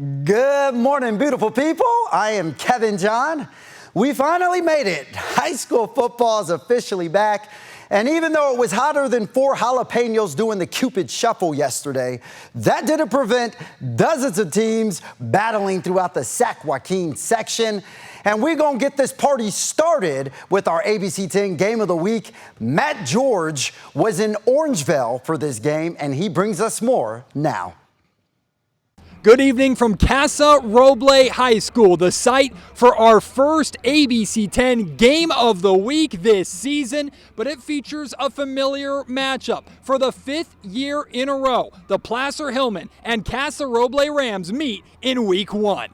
Good morning, beautiful people. I am Kevin John. We finally made it. High school football is officially back. And even though it was hotter than 4 jalapenos doing the Cupid Shuffle yesterday, that didn't prevent dozens of teams battling throughout the Sac Joaquin section. And we're going to get this party started with our ABC 10 Game of the Week. Matt George was in Orangeville for this game, and he brings us more now. Good evening from Casa Roble High School, the site for our first ABC 10 Game of the Week this season, but it features a familiar matchup. For the 5th year in a row, the Placer-Hillman and Casa Roble Rams meet in Week 1.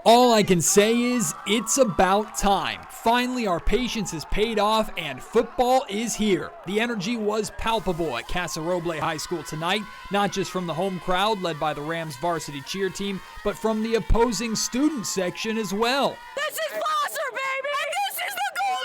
All I can say is, it's about time. Finally, our patience has paid off and football is here. The energy was palpable at Casa Roble High School tonight, not just from the home crowd led by the Rams varsity cheer team, but from the opposing student section as well. This is Placer, baby! And this is the goal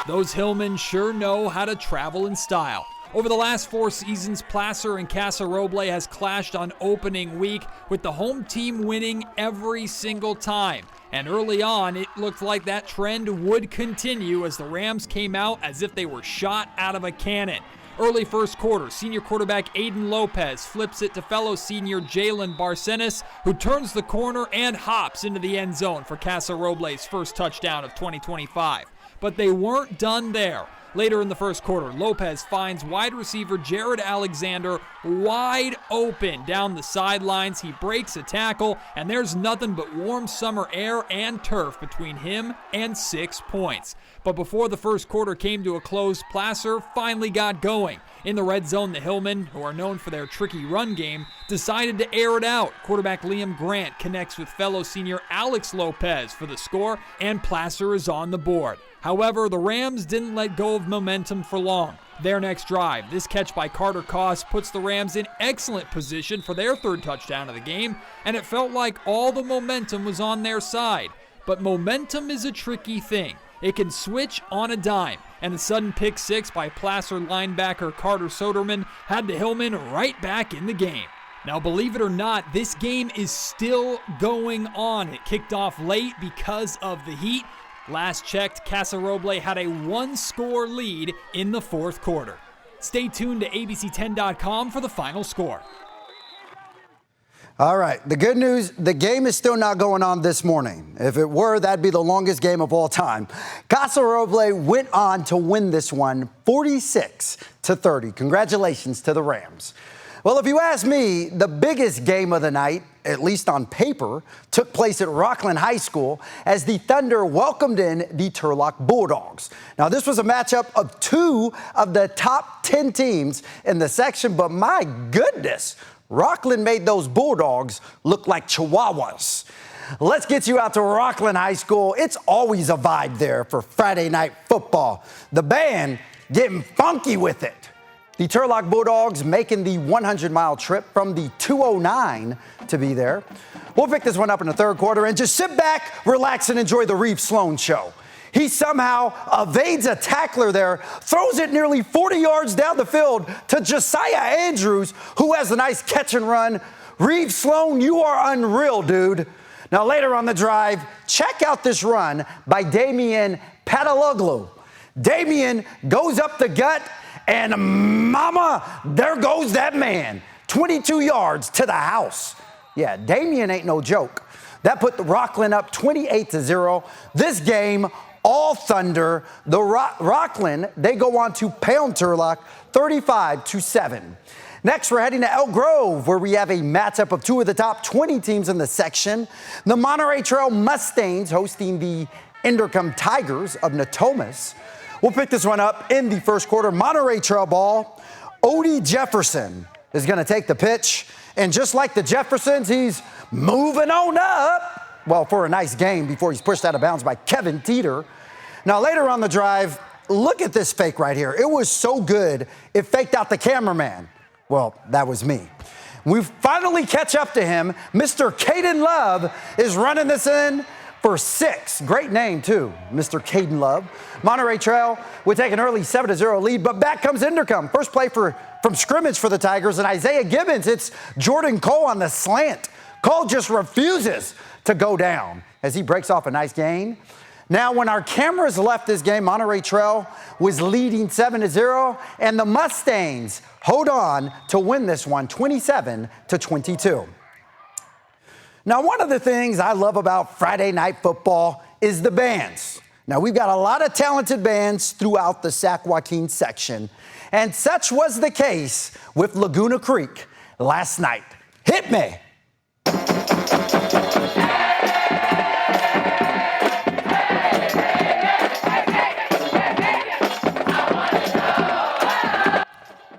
line! Those Hillmen sure know how to travel in style. Over the last 4 seasons, Placer and Casa Roble has clashed on opening week, with the home team winning every single time. And early on, it looked like that trend would continue as the Rams came out as if they were shot out of a cannon. Early first quarter, senior quarterback Aiden Lopez flips it to fellow senior Jalen Barcenas, who turns the corner and hops into the end zone for Casa Roble's first touchdown of 2025. But they weren't done there. Later in the first quarter, Lopez finds wide receiver Jared Alexander wide open down the sidelines. He breaks a tackle, and there's nothing but warm summer air and turf between him and 6 points. But before the first quarter came to a close, Placer finally got going. In the red zone, the Hillmen, who are known for their tricky run game, decided to air it out. Quarterback Liam Grant connects with fellow senior Alex Lopez for the score, and Placer is on the board. However, the Rams didn't let go of momentum for long. Their next drive, this catch by Carter Koss, puts the Rams in excellent position for their 3rd touchdown of the game, and it felt like all the momentum was on their side. But momentum is a tricky thing. It can switch on a dime, and the sudden pick 6 by Placer linebacker Carter Soderman had the Hillmen right back in the game. Now, believe it or not, this game is still going on. It kicked off late because of the heat. Last checked, Casa Roble had a 1-score lead in the 4th quarter. Stay tuned to ABC10.com for the final score. All right, the good news, the game is still not going on this morning. If it were, that'd be the longest game of all time. Casa Roble went on to win this one 46-30. Congratulations to the Rams. Well, if you ask me, the biggest game of the night, at least on paper, took place at Rockland High School as the Thunder welcomed in the Turlock Bulldogs. Now, this was a matchup of 2 of the top 10 teams in the section, but my goodness, Rockland made those Bulldogs look like Chihuahuas. Let's get you out to Rockland High School. It's always a vibe there for Friday night football. The band getting funky with it. The Turlock Bulldogs making the 100-mile trip from the 209 to be there. We'll pick this one up in the 3rd quarter and just sit back, relax, and enjoy the Reeve Sloan show. He somehow evades a tackler there, throws it nearly 40 yards down the field to Josiah Andrews, who has a nice catch and run. Reeve Sloan, you are unreal, dude. Now, later on the drive, check out this run by Damian Pataloglu. Damian goes up the gut, and mama, there goes that man. 22 yards to the house. Yeah, Damian ain't no joke. That put the Rockland up 28-0. This game, all Thunder. The Rockland, they go on to pound Turlock 35-7. Next, we're heading to elk-grove, where we have a matchup of 2 of the top 20 teams in the section. The Monterey Trail Mustangs hosting the Inderkum Tigers of Natomas. We'll pick this one up in the 1st quarter. Monterey Trail ball. Odie Jefferson is going to take the pitch. And just like the Jeffersons, he's moving on up. Well, for a nice game before he's pushed out of bounds by Kevin Teeter. Now, later on the drive, look at this fake right here. It was so good, it faked out the cameraman. Well, that was me. We finally catch up to him. Mr. Caden Love is running this in for 6. Great name, too, Mr. Caden Love. Monterey Trail would take an early 7-0 lead, but back comes Inderkum. First play from scrimmage for the Tigers, and Isaiah Gibbons hits Jordan Cole on the slant. Cole just refuses to go down as he breaks off a nice gain. Now, when our cameras left this game, Monterey Trail was leading 7-0, and the Mustangs hold on to win this one 27-22. Now, one of the things I love about Friday night football is the bands. Now, we've got a lot of talented bands throughout the Sac Joaquin section, and such was the case with Laguna Creek last night. Hit me.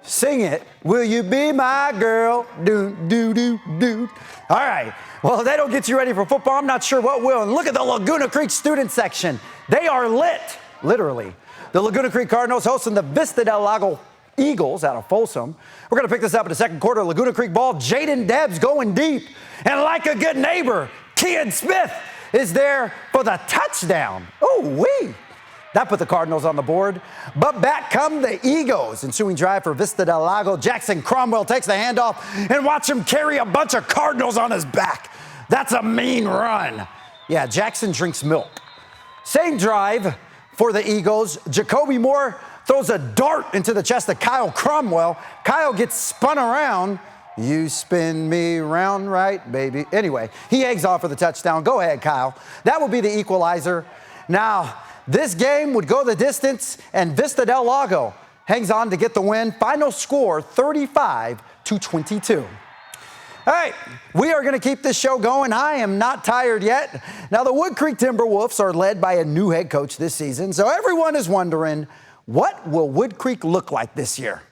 Sing it. Will you be my girl? Do, do, do, do. All right. Well, if they don't get you ready for football, I'm not sure what will. And look at the Laguna Creek student section. They are lit, literally. The Laguna Creek Cardinals hosting the Vista del Lago Eagles out of Folsom. We're going to pick this up in the second quarter. Laguna Creek ball. Jaden Debs going deep. And like a good neighbor, Kean Smith is there for the touchdown. Oh-wee. That put the Cardinals on the board. But back come the Eagles. Ensuing drive for Vista del Lago. Jackson Cromwell takes the handoff and watch him carry a bunch of Cardinals on his back. That's a mean run. Yeah, Jackson drinks milk. Same drive for the Eagles. Jacoby Moore throws a dart into the chest of Kyle Cromwell. Kyle gets spun around. You spin me round right, baby. Anyway, he eggs off for the touchdown. Go ahead, Kyle. That will be the equalizer. Now, this game would go the distance, and Vista del Lago hangs on to get the win. Final score, 35-22. All right, we are going to keep this show going. I am not tired yet. Now, the Wood Creek Timberwolves are led by a new head coach this season, so everyone is wondering, what will Wood Creek look like this year?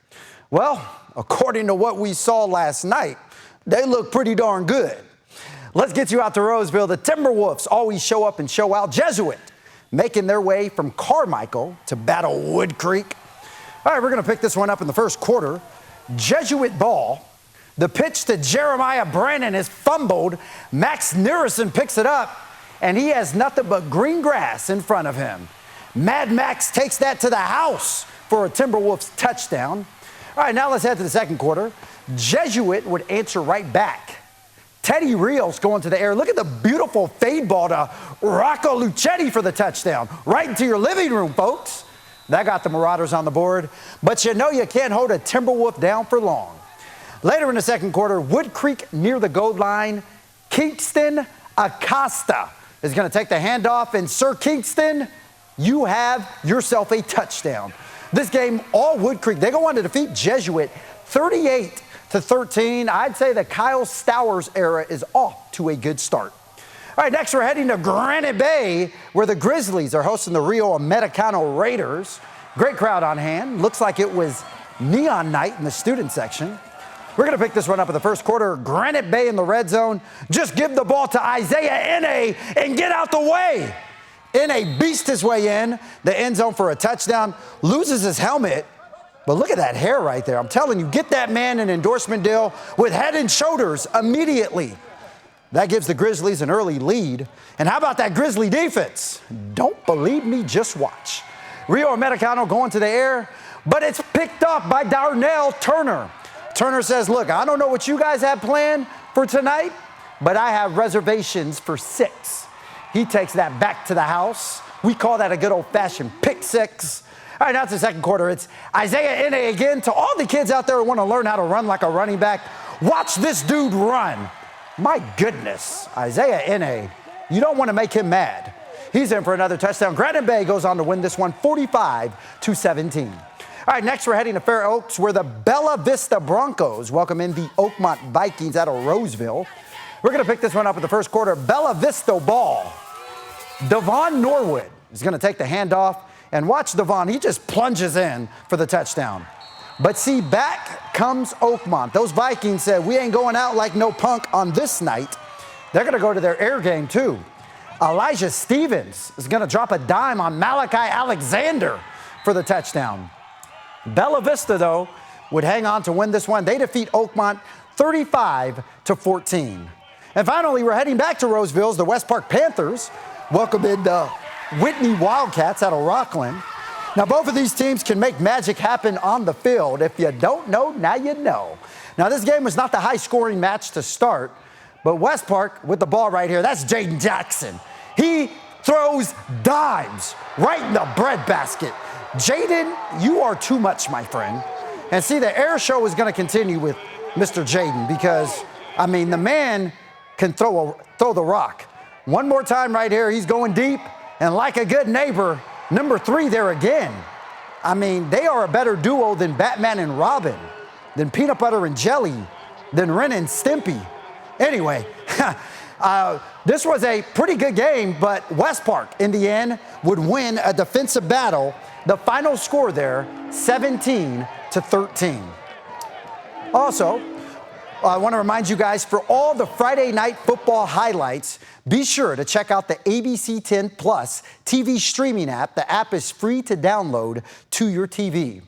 Well, according to what we saw last night, they look pretty darn good. Let's get you out to Roseville. The Timberwolves always show up and show out. Jesuit making their way from Carmichael to battle Wood Creek. All right, we're going to pick this one up in the first quarter. Jesuit ball. The pitch to Jeremiah Brandon is fumbled. Max Nearison picks it up, and he has nothing but green grass in front of him. Mad Max takes that to the house for a Timberwolves touchdown. All right, now let's head to the second quarter. Jesuit would answer right back. Teddy Rios going to the air. Look at the beautiful fade ball to Rocco Lucetti for the touchdown. Right into your living room, folks. That got the Marauders on the board. But you know you can't hold a Timberwolf down for long. Later in the second quarter, Wood Creek near the goal line. Kingston Acosta is going to take the handoff. And Sir Kingston, you have yourself a touchdown. This game, all Wood Creek, they go on to defeat Jesuit 38-13. I'd say the Kyle Stowers era is off to a good start. All right, next we're heading to Granite Bay, where the Grizzlies are hosting the Rio Americano Raiders. Great crowd on hand. Looks like it was neon night in the student section. We're going to pick this one up in the first quarter. Granite Bay in the red zone. Just give the ball to Isaiah Ine and get out the way. Ine beasts his way in the end zone for a touchdown. Loses his helmet. But look at that hair right there. I'm telling you, get that man an endorsement deal with Head and Shoulders immediately. That gives the Grizzlies an early lead. And how about that Grizzly defense? Don't believe me, just watch. Rio Americano going to the air, but it's picked up by Darnell Turner. Turner says, look, I don't know what you guys have planned for tonight, but I have reservations for 6. He takes that back to the house. We call that a good old-fashioned pick 6. All right, now it's the second quarter. It's Isaiah Ine again. To all the kids out there who want to learn how to run like a running back, watch this dude run. My goodness, Isaiah Ine, you don't want to make him mad. He's in for another touchdown. Granite Bay goes on to win this one 45-17. All right, next we're heading to Fair Oaks, where the Bella Vista Broncos welcome in the Oakmont Vikings out of Roseville. We're going to pick this one up in the first quarter. Bella Vista ball. Devon Norwood is going to take the handoff. And watch Devon, he just plunges in for the touchdown. But see, back comes Oakmont. Those Vikings said, we ain't going out like no punk on this night. They're going to go to their air game, too. Elijah Stevens is going to drop a dime on Malachi Alexander for the touchdown. Bella Vista, though, would hang on to win this one. They defeat Oakmont 35-14. And finally, we're heading back to Roseville's. The West Park Panthers welcome in the Whitney Wildcats out of Rockland. Now, both of these teams can make magic happen on the field. If you don't know, now you know. Now, this game was not the high-scoring match to start, but West Park with the ball right here, that's Jaden Jackson. He throws dimes right in the breadbasket. Jaden, you are too much, my friend. And see, the air show is going to continue with Mr. Jaden because, I mean, the man can throw the rock. One more time right here, he's going deep, and like a good neighbor, number 3 there again. I mean, they are a better duo than Batman and Robin, than Peanut Butter and Jelly, than Ren and Stimpy. Anyway, this was a pretty good game, but West Park, in the end, would win a defensive battle. The final score there, 17-13. Also, I want to remind you guys, for all the Friday night football highlights, be sure to check out the ABC 10 Plus TV streaming app. The app is free to download to your TV.